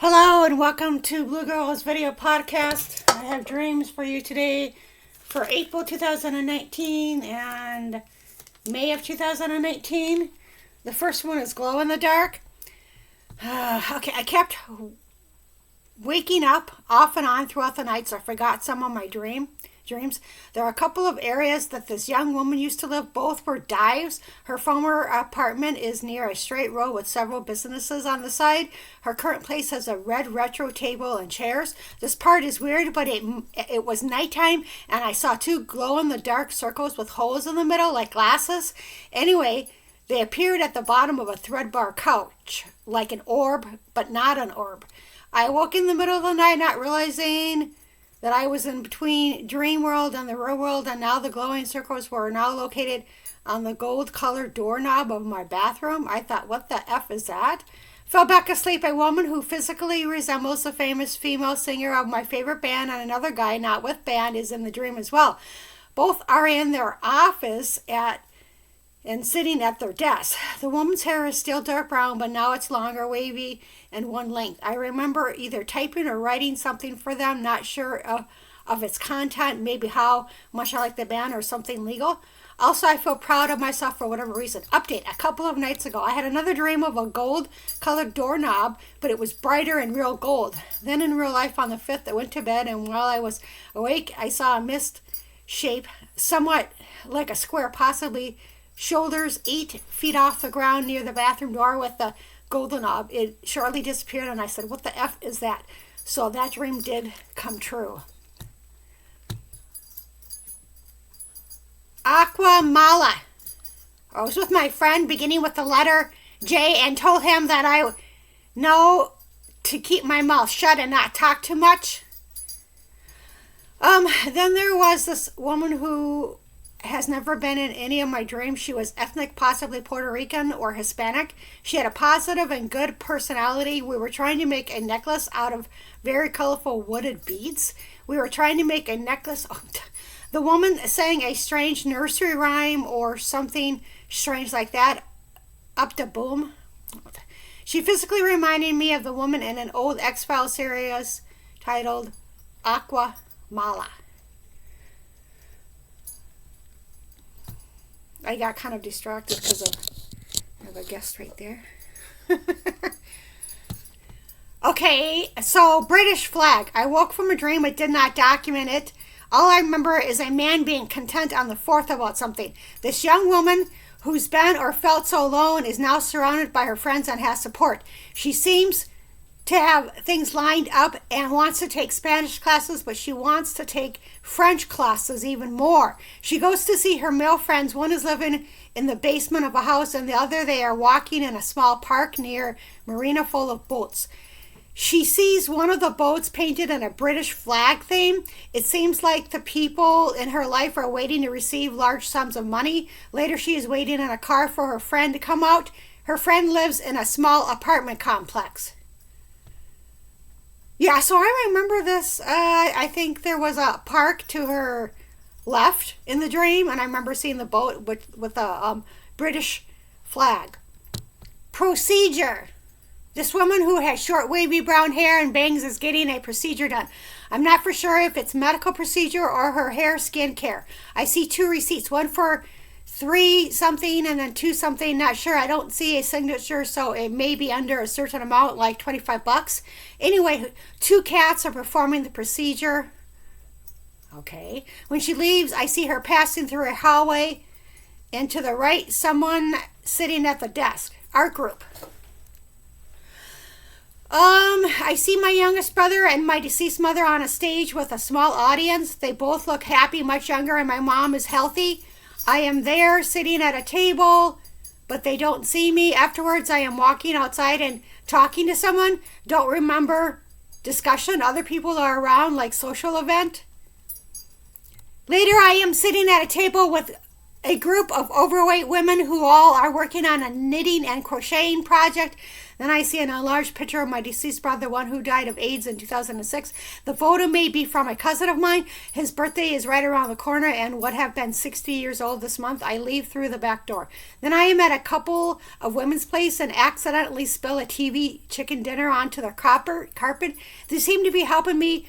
Hello and welcome to Blue Girls Video Podcast. I have dreams for you today for April 2019 and May of 2019. The first one is glow in the dark. Okay, I kept waking up off and on throughout the night, so I forgot some of my dreams. There are a couple of areas that this young woman used to live. Both were dives. Her former apartment is near a straight road with several businesses on the side. Her current place has a red retro table and chairs. This part is weird, but it was nighttime, and I saw two glow-in-the-dark circles with holes in the middle like glasses. Anyway, they appeared at the bottom of a threadbar couch, like an orb, but not an orb. I awoke in the middle of the night not realizing that I was in between dream world and the real world, and now the glowing circles were now located on the gold-colored doorknob of my bathroom. I thought, what the F is that? Fell back asleep. A woman who physically resembles the famous female singer of my favorite band and another guy not with band is in the dream as well. Both are in their office and sitting at their desk. The woman's hair is still dark brown, but now it's longer, wavy, and one length. I remember either typing or writing something for them, not sure of its content, maybe how much I like the band or something legal. Also, I feel proud of myself for whatever reason. Update, a couple of nights ago, I had another dream of a gold-colored doorknob, but it was brighter and real gold. Then in real life on the 5th, I went to bed, and while I was awake, I saw a mist shape, somewhat like a square, possibly shoulders 8 feet off the ground near the bathroom door with the golden knob. It shortly disappeared, and I said, what the F is that? So that dream did come true. Aquamala. I was with my friend beginning with the letter J and told him that I know to keep my mouth shut and not talk too much. Then there was this woman who has never been in any of my dreams. She was ethnic, possibly Puerto Rican or Hispanic. She had a positive and good personality. We were trying to make a necklace out of very colorful wooded beads. The woman sang a strange nursery rhyme or something strange like that. Up to boom. She physically reminded me of the woman in an old X-Files series titled Aqua Mala. I got kind of distracted because I have a guest right there. Okay, so British flag. I woke from a dream. It did not document it. All I remember is a man being content on the 4th about something. This young woman who's been or felt so alone is now surrounded by her friends and has support. She seems to have things lined up and wants to take Spanish classes, but she wants to take French classes even more. She goes to see her male friends. One is living in the basement of a house, and the other they are walking in a small park near marina full of boats. She sees one of the boats painted in a British flag theme. It seems like the people in her life are waiting to receive large sums of money. Later, she is waiting in a car for her friend to come out. Her friend lives in a small apartment complex. Yeah, so I remember this. I think there was a park to her left in the dream, and I remember seeing the boat with a British flag. Procedure. This woman who has short, wavy brown hair and bangs is getting a procedure done. I'm not for sure if it's medical procedure or her hair skin care. I see 2 receipts, one for 3 something and then 2 something, not sure. I don't see a signature, so it may be under a certain amount, like $25. Anyway, 2 cats are performing the procedure. Okay. When she leaves, I see her passing through a hallway, and to the right, someone sitting at the desk. Art group. I see my youngest brother and my deceased mother on a stage with a small audience. They both look happy, much younger, and my mom is healthy. I am there sitting at a table, but they don't see me. Afterwards, I am walking outside and talking to someone. Don't remember discussion. Other people are around, like social event. Later, I am sitting at a table with a group of overweight women who all are working on a knitting and crocheting project. Then I see an enlarged picture of my deceased brother, one who died of AIDS in 2006. The photo may be from a cousin of mine. His birthday is right around the corner and would have been 60 years old this month. I leave through the back door. Then I am at a couple of women's place and accidentally spill a TV chicken dinner onto the carpet. They seem to be helping me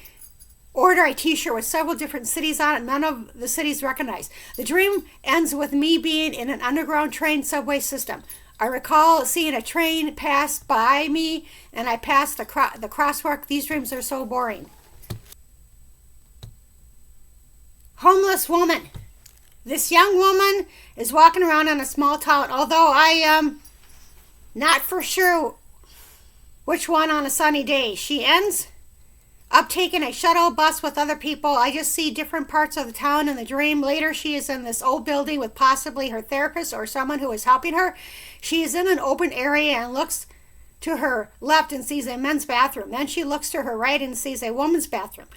order a t-shirt with several different cities on it, none of the cities recognized. The dream ends with me being in an underground train subway system. I recall seeing a train pass by me and I passed the crosswalk. These dreams are so boring. Homeless woman. This young woman is walking around in a small town, although I am not for sure which one on a sunny day. She ends up taking a shuttle bus with other people. I just see different parts of the town in the dream. Later, she is in this old building with possibly her therapist or someone who is helping her. She is in an open area and looks to her left and sees a men's bathroom. Then she looks to her right and sees a woman's bathroom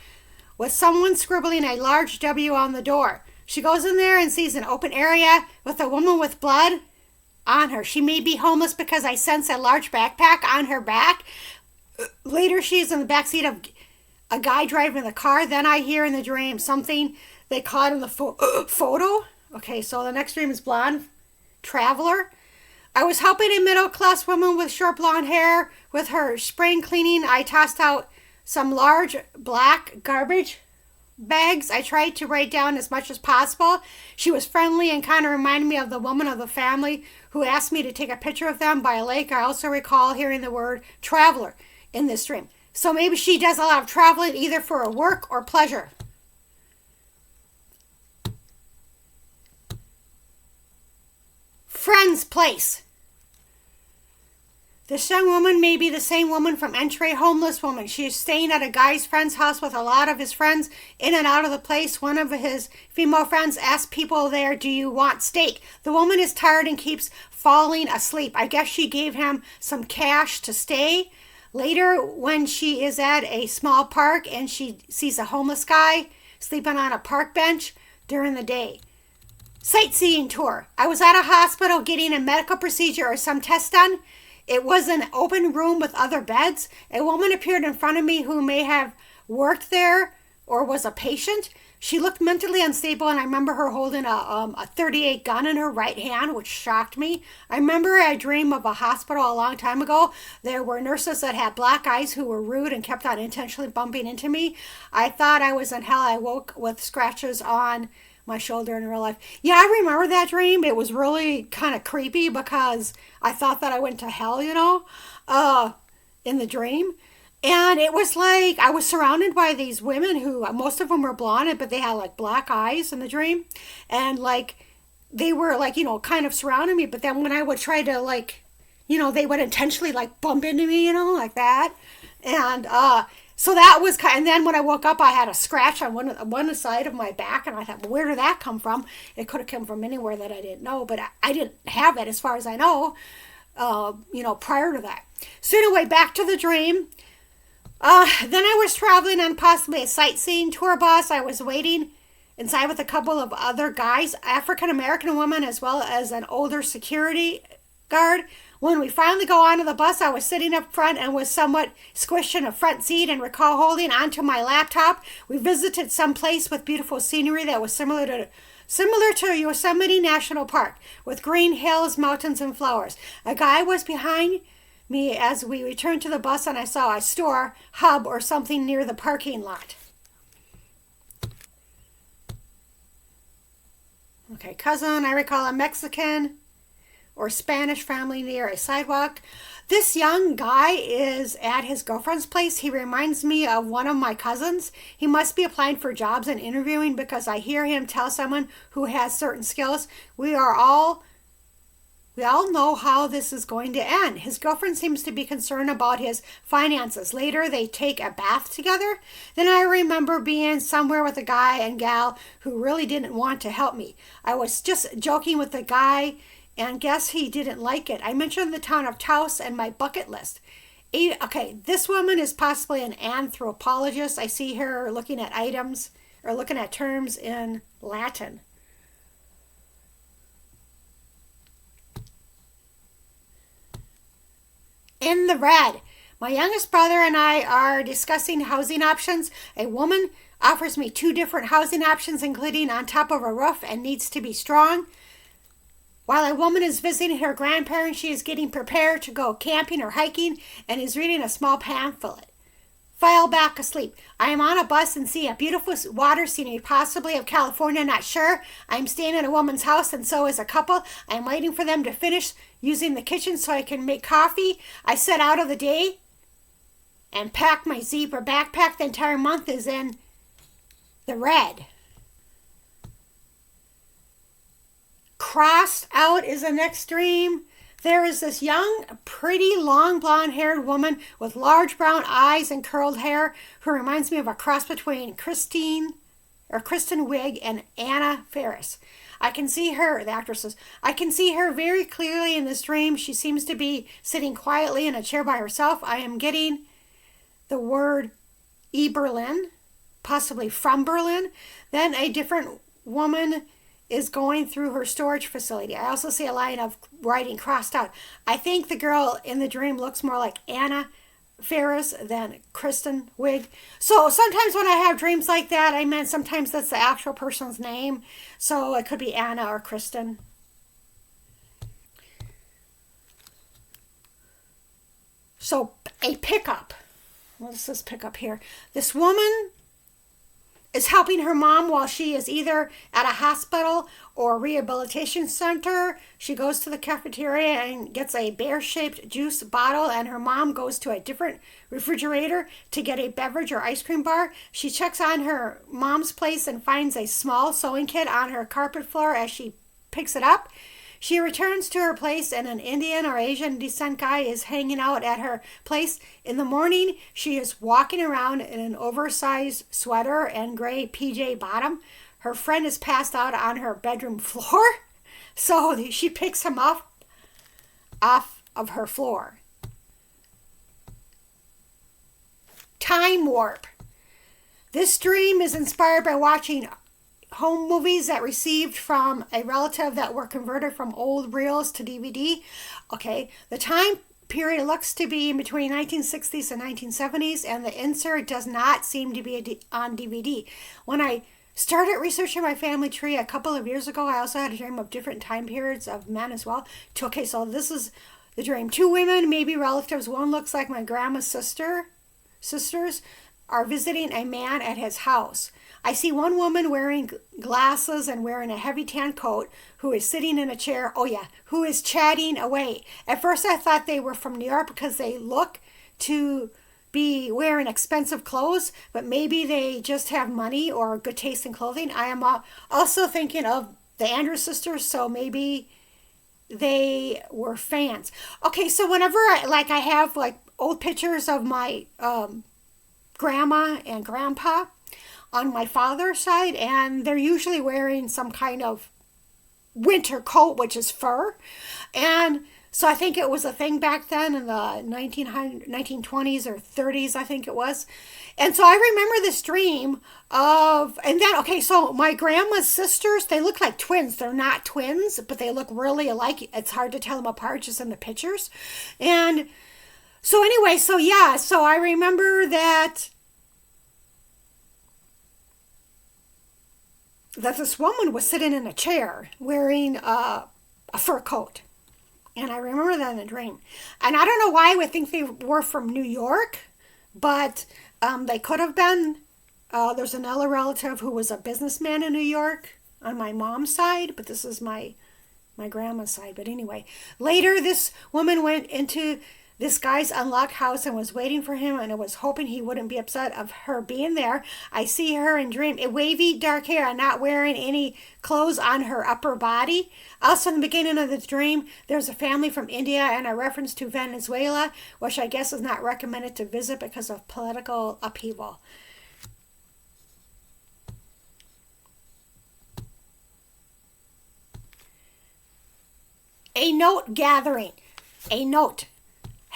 with someone scribbling a large W on the door. She goes in there and sees an open area with a woman with blood on her. She may be homeless because I sense a large backpack on her back. Later, she is in the backseat of a guy driving the car. Then I hear in the dream something they caught in the photo. Okay, so the next dream is blonde traveler. I was helping a middle-class woman with short blonde hair with her spring cleaning. I tossed out some large black garbage bags. I tried to write down as much as possible. She was friendly and kind of reminded me of the woman of the family who asked me to take a picture of them by a lake. I also recall hearing the word traveler in this dream. So maybe she does a lot of traveling either for work or pleasure. Friend's place. This young woman may be the same woman from Entry, homeless woman. She is staying at a guy's friend's house with a lot of his friends in and out of the place. One of his female friends asks people there, "Do you want steak?" The woman is tired and keeps falling asleep. I guess she gave him some cash to stay. Later, when she is at a small park and she sees a homeless guy sleeping on a park bench during the day. Sightseeing tour. I was at a hospital getting a medical procedure or some test done. It was an open room with other beds. A woman appeared in front of me who may have worked there or was a patient. She looked mentally unstable, and I remember her holding a .38 gun in her right hand, which shocked me. I remember a dream of a hospital a long time ago. There were nurses that had black eyes who were rude and kept on intentionally bumping into me. I thought I was in hell. I woke with scratches on my shoulder in real life. Yeah, I remember that dream. It was really kind of creepy because I thought that I went to hell, in the dream. And it was like I was surrounded by these women who, most of them were blonde, but they had like black eyes in the dream. And like they were like, kind of surrounding me. But then when I would try to they would intentionally like bump into me, like that. And so that was and then when I woke up, I had a scratch on one side of my back. And I thought, well, where did that come from? It could have come from anywhere that I didn't know. But I didn't have it as far as I know, prior to that. So anyway, back to the dream. Then I was traveling on possibly a sightseeing tour bus. I was waiting inside with a couple of other guys, African-American woman, as well as an older security guard. When we finally go onto the bus, I was sitting up front and was somewhat squished in a front seat and recall holding onto my laptop. We visited some place with beautiful scenery that was similar to Yosemite National Park, with green hills, mountains, and flowers. A guy was behind me as we returned to the bus, and I saw a store, hub, or something near the parking lot. Okay, cousin, I recall a Mexican or Spanish family near a sidewalk. This young guy is at his girlfriend's place. He reminds me of one of my cousins. He must be applying for jobs and interviewing because I hear him tell someone who has certain skills. We all know how this is going to end. His girlfriend seems to be concerned about his finances. Later, they take a bath together. Then I remember being somewhere with a guy and gal who really didn't want to help me. I was just joking with the guy and guess he didn't like it. I mentioned the town of Taos and my bucket list. Okay, this woman is possibly an anthropologist. I see her looking at items or looking at terms in Latin. In the red, my youngest brother and I are discussing housing options. A woman offers me 2 different housing options, including on top of a roof and needs to be strong. While a woman is visiting her grandparents, she is getting prepared to go camping or hiking and is reading a small pamphlet. File back asleep. I am on a bus and see a beautiful water scenery, possibly of California, not sure. I am staying at a woman's house and so is a couple. I am waiting for them to finish using the kitchen so I can make coffee. I set out of the day and pack my zebra backpack. The entire month is in the red. Crossed out is the next dream. There is this young, pretty, long blonde-haired woman with large brown eyes and curled hair who reminds me of a cross between Kristen Wiig and Anna Faris. I can see her, the actresses. I can see her very clearly in this dream. She seems to be sitting quietly in a chair by herself. I am getting the word Berlin, possibly from Berlin. Then a different woman is going through her storage facility. I also see a line of writing crossed out. I think the girl in the dream looks more like Anna Faris than Kristen Wiig. So sometimes when I have dreams like that, I meant sometimes that's the actual person's name. So it could be Anna or Kristen. So a pickup. What's this pickup here? This woman is helping her mom while she is either at a hospital or rehabilitation center. She goes to the cafeteria and gets a bear-shaped juice bottle, and her mom goes to a different refrigerator to get a beverage or ice cream bar. She checks on her mom's place and finds a small sewing kit on her carpet floor as she picks it up. She returns to her place and an Indian or Asian descent guy is hanging out at her place. In the morning, she is walking around in an oversized sweater and gray PJ bottom. Her friend is passed out on her bedroom floor, so she picks him up off of her floor. Time warp. This dream is inspired by watching home movies that received from a relative that were converted from old reels to DVD. Okay, the time period looks to be between 1960s and 1970s, and the insert does not seem to be on DVD. When I started researching my family tree a couple of years ago, I also had a dream of different time periods of men as well. Okay, so this is the dream. 2 women, maybe relatives. One looks like my grandma's sisters, are visiting a man at his house. I see one woman wearing glasses and wearing a heavy tan coat who is sitting in a chair, who is chatting away. At first I thought they were from New York because they look to be wearing expensive clothes, but maybe they just have money or good taste in clothing. I am also thinking of the Andrews sisters, so maybe they were fans. Okay, so whenever I have old pictures of my grandma and grandpa on my father's side, and they're usually wearing some kind of winter coat, which is fur. And so I think it was a thing back then in the 1920s or 30s, I think it was. And so I remember this dream of, and then, okay, so my grandma's sisters, they look like twins. They're not twins, but they look really alike. It's hard to tell them apart just in the pictures. And so anyway, so I remember that this woman was sitting in a chair wearing a fur coat. And I remember that in the dream. And I don't know why I would think they were from New York, but they could have been. There's another relative who was a businessman in New York on my mom's side, but this is my grandma's side. But anyway, later this woman went into this guy's unlocked house and was waiting for him, and I was hoping he wouldn't be upset of her being there. I see her in dream, a wavy dark hair and not wearing any clothes on her upper body. Also in the beginning of the dream, there's a family from India and a reference to Venezuela, which I guess is not recommended to visit because of political upheaval. A note gathering. A note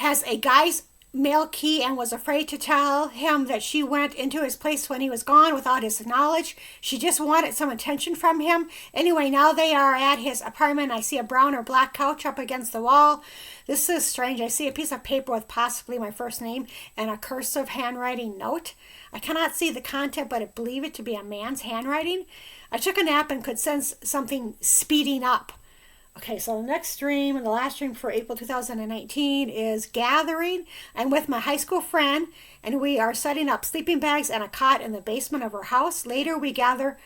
has a guy's mail key and was afraid to tell him that she went into his place when he was gone without his knowledge. She just wanted some attention from him. Anyway, now they are at his apartment. I see a brown or black couch up against the wall. This is strange. I see a piece of paper with possibly my first name and a cursive handwriting note. I cannot see the content, but I believe it to be a man's handwriting. I took a nap and could sense something speeding up. Okay, so the next dream and the last dream for April 2019 is gathering. I'm with my high school friend, and we are setting up sleeping bags and a cot in the basement of her house. Later, we gather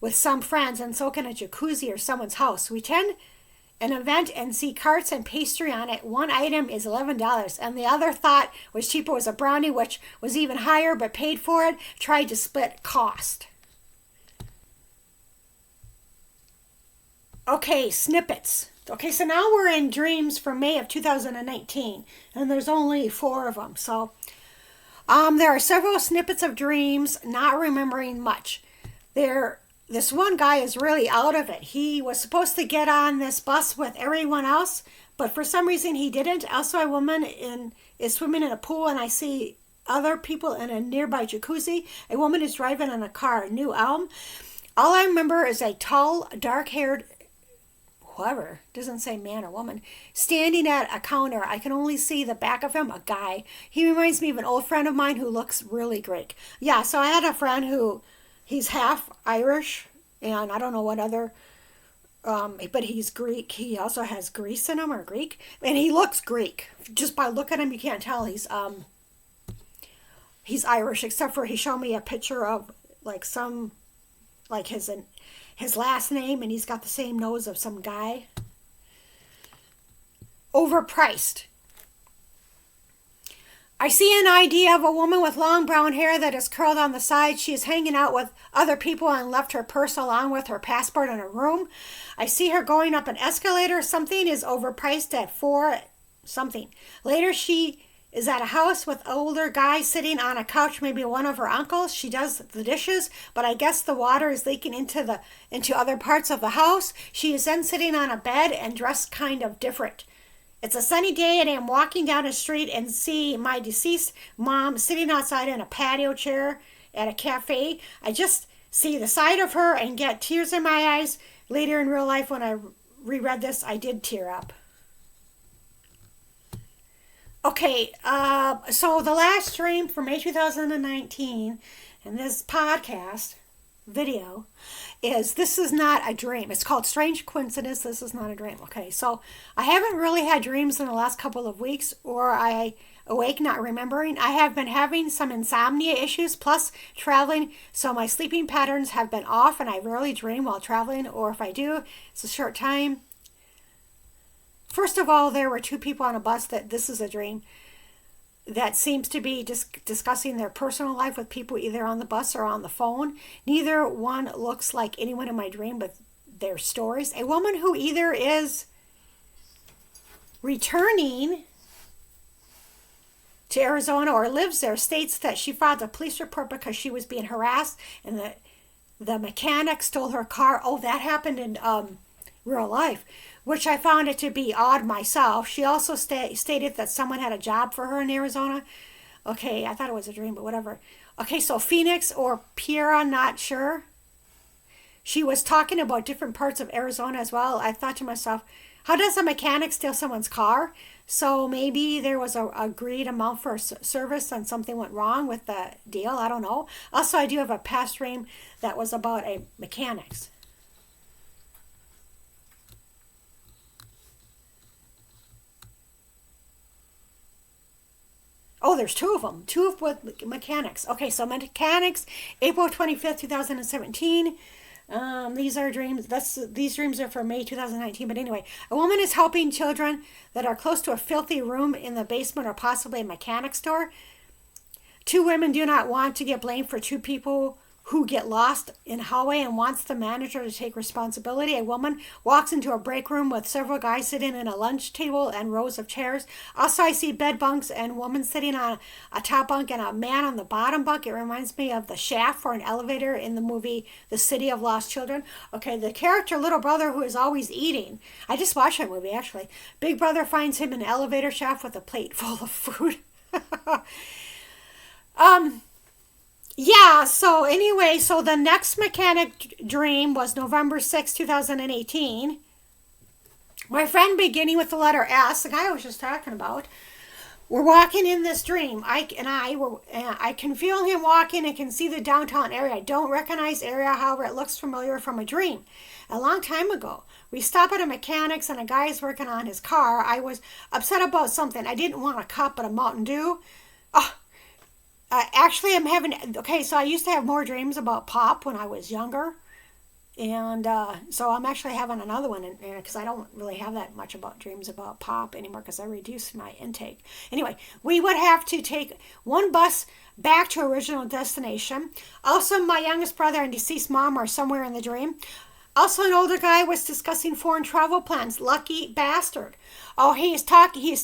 with some friends and soak in a jacuzzi or someone's house. We attend an event and see carts and pastry on it. One item is $11, and the other thought was cheaper was a brownie, which was even higher, but paid for it. Tried to split cost. Okay, snippets. Okay, so now we're in dreams for May of 2019, and there's only 4 of them. So there are several snippets of dreams, not remembering much. This one guy is really out of it. He was supposed to get on this bus with everyone else, but for some reason he didn't. Also, a woman is swimming in a pool, and I see other people in a nearby jacuzzi. A woman is driving in a car, New Elm. All I remember is a tall, dark-haired whoever, doesn't say man or woman, standing at a counter. I can only see the back of him, a guy. He reminds me of an old friend of mine who looks really Greek. Yeah, so I had a friend who, he's half Irish, and I don't know what other, but he's Greek. He also has Greece in him, or Greek, and he looks Greek. Just by looking at him, you can't tell he's Irish, except for he showed me a picture of his last name, and he's got the same nose of some guy. Overpriced. I see an idea of a woman with long brown hair that is curled on the side. She is hanging out with other people and left her purse along with her passport in her room. I see her going up an escalator. Something is overpriced at 4 something. Later, she is at a house with older guy sitting on a couch, maybe one of her uncles. She does the dishes, but I guess the water is leaking into other parts of the house. She is then sitting on a bed and dressed kind of different. It's a sunny day, and I am walking down the street and see my deceased mom sitting outside in a patio chair at a cafe. I just see the side of her and get tears in my eyes. Later in real life, when I reread this, I did tear up. Okay, so the last stream for May 2019 in this podcast video is This Is Not a Dream. It's called Strange Coincidence, This Is Not a Dream. Okay, so I haven't really had dreams in the last couple of weeks, or I awake not remembering. I have been having some insomnia issues, plus traveling, so my sleeping patterns have been off, and I rarely dream while traveling, or if I do, it's a short time. First of all, there were 2 people on a bus that this is a dream that seems to be discussing their personal life with people either on the bus or on the phone. Neither one looks like anyone in my dream, but their stories. A woman who either is returning to Arizona or lives there states that she filed a police report because she was being harassed and the mechanic stole her car. Oh, that happened in real life, which I found it to be odd myself. She also stated that someone had a job for her in Arizona. Okay, I thought it was a dream, but whatever. Okay, so Phoenix or Piera, not sure. She was talking about different parts of Arizona as well. I thought to myself, how does a mechanic steal someone's car? So maybe there was a agreed amount for service and something went wrong with the deal. I don't know. Also, I do have a past dream that was about a mechanics. Oh, there's 2 of them. 2 with mechanics. Okay, so mechanics, April 25th, 2017. These are dreams. These dreams are for May 2019. But anyway, a woman is helping children that are close to a filthy room in the basement or possibly a mechanic store. 2 women do not want to get blamed for 2 people who get lost in hallway and wants the manager to take responsibility. A woman walks into a break room with several guys sitting in a lunch table and rows of chairs. Also, I see bed bunks and woman sitting on a top bunk and a man on the bottom bunk. It reminds me of the shaft for an elevator in the movie The City of Lost Children. Okay, the character little brother who is always eating. I just watched that movie, actually. Big brother finds him in an elevator shaft with a plate full of food. Yeah, so anyway, so the next mechanic dream was November 6, 2018. My friend beginning with the letter S, the guy I was just talking about, we're walking in this dream. I can feel him walking and can see the downtown area. I don't recognize the area, however, it looks familiar from a dream. A long time ago, we stopped at a mechanic's and a guy's working on his car. I was upset about something. I didn't want a cup, but a Mountain Dew. Oh, actually, I'm having. Okay, so I used to have more dreams about pop when I was younger. And so I'm actually having another one because I don't really have that much about dreams about pop anymore because I reduced my intake. Anyway, we would have to take one bus back to original destination. Also, my youngest brother and deceased mom are somewhere in the dream. Also, an older guy was discussing foreign travel plans. Lucky bastard. Oh, he is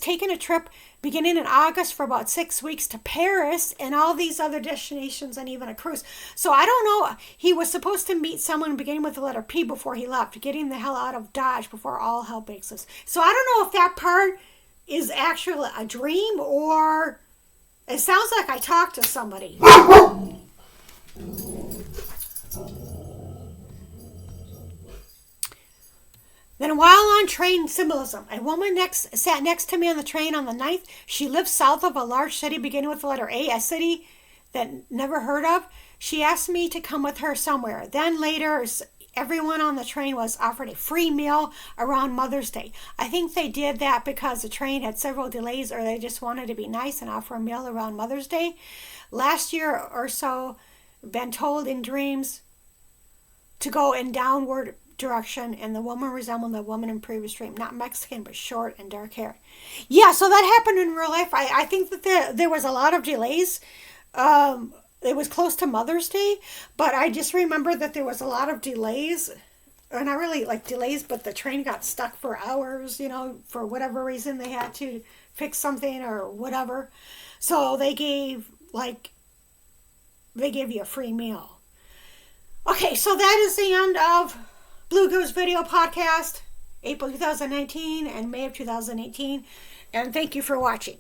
taking a trip beginning in August for about 6 weeks to Paris and all these other destinations and even a cruise. So I don't know. He was supposed to meet someone beginning with the letter P before he left, getting the hell out of Dodge before all hell breaks loose. So I don't know if that part is actually a dream or it sounds like I talked to somebody. Then while on train symbolism, a woman sat next to me on the train on the 9th. She lived south of a large city beginning with the letter A, a city that never heard of. She asked me to come with her somewhere. Then later, everyone on the train was offered a free meal around Mother's Day. I think they did that because the train had several delays or they just wanted to be nice and offer a meal around Mother's Day. Last year or so, been told in dreams to go in downward direction, and the woman resembled the woman in previous dream, not Mexican but short and dark hair. Yeah, so that happened in real life. I think that there was a lot of delays. It was close to Mother's Day, but I just remember that there was a lot of delays, or not really like delays, but the train got stuck for hours, for whatever reason. They had to fix something or whatever, so they gave you a free meal. Okay, so that is the end of Blue Girls Video Podcast, April 2019 and May of 2018. And thank you for watching.